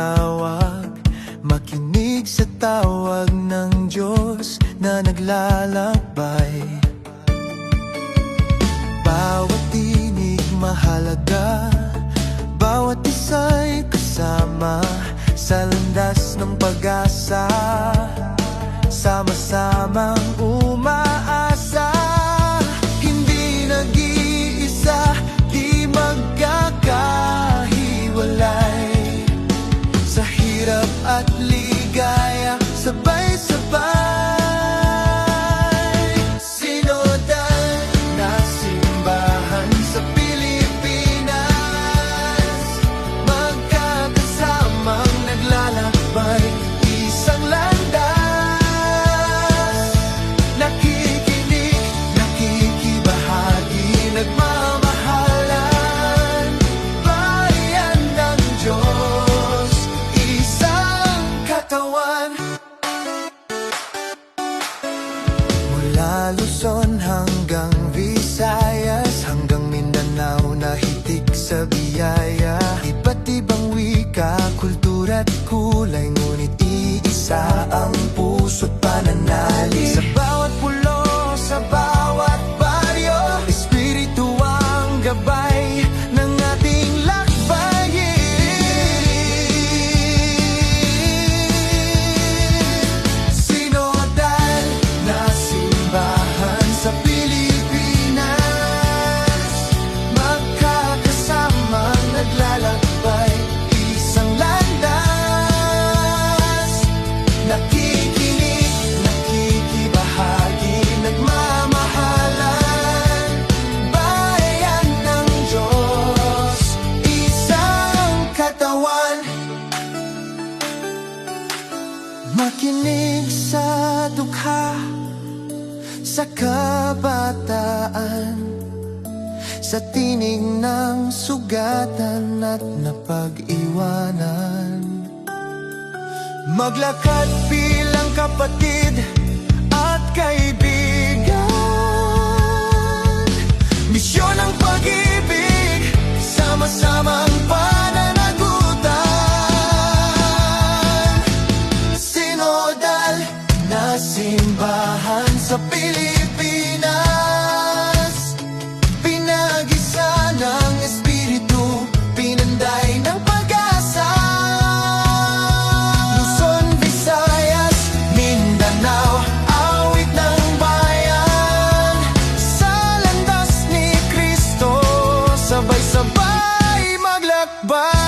manawag, makinig sa tawag ng Diyos na naglalakbay. Bawat tinig mahalaga, bawat isa'y kasama sa landas ng pag-asa, sama-samang umaasa. Hindi nag-iisa, di magkakahiwalay. Sa hirap at ligaya, sabay-sabay. Sinodal na simbahan sa Pilipinas, magkakasamang naglalakbay, isang landas. Nakikinig, nakikibahagi, nagmamahalan, bayan ng Diyos, isang katawan. Mula Luzon hanggang Visayas, hanggang Mindanao, nahitik sa biyaya. Iba't ibang wika, kultura at kulay, ngunit iisa ang puso't pananalig. Sa bawat pulo, sa bawat baryo, espiritu ang gabay ng ating lakbayin. Sinodal na simbahan sa Pilipinas, magkakasamang naglalakbay, isang landas. Nakikinig, nakikibahagi, nagmamahalan, bayan ng Diyos, isang katawan. Makinig sa dukha, sa kabataan, sa tinig ng sugatan at napag-iwanan. Maglakad bilang kapatid at kaibigan, misyon ng pag-ibig, sama-samang pananagutan. Sinodal na simbahan sa Pilipinas, pinag-isa ng espiritu, pinanday ng pag-asa. Luzon, Visayas, Mindanao, awit ng bayan, sa landas ni Cristo, sabay-sabay maglakbay.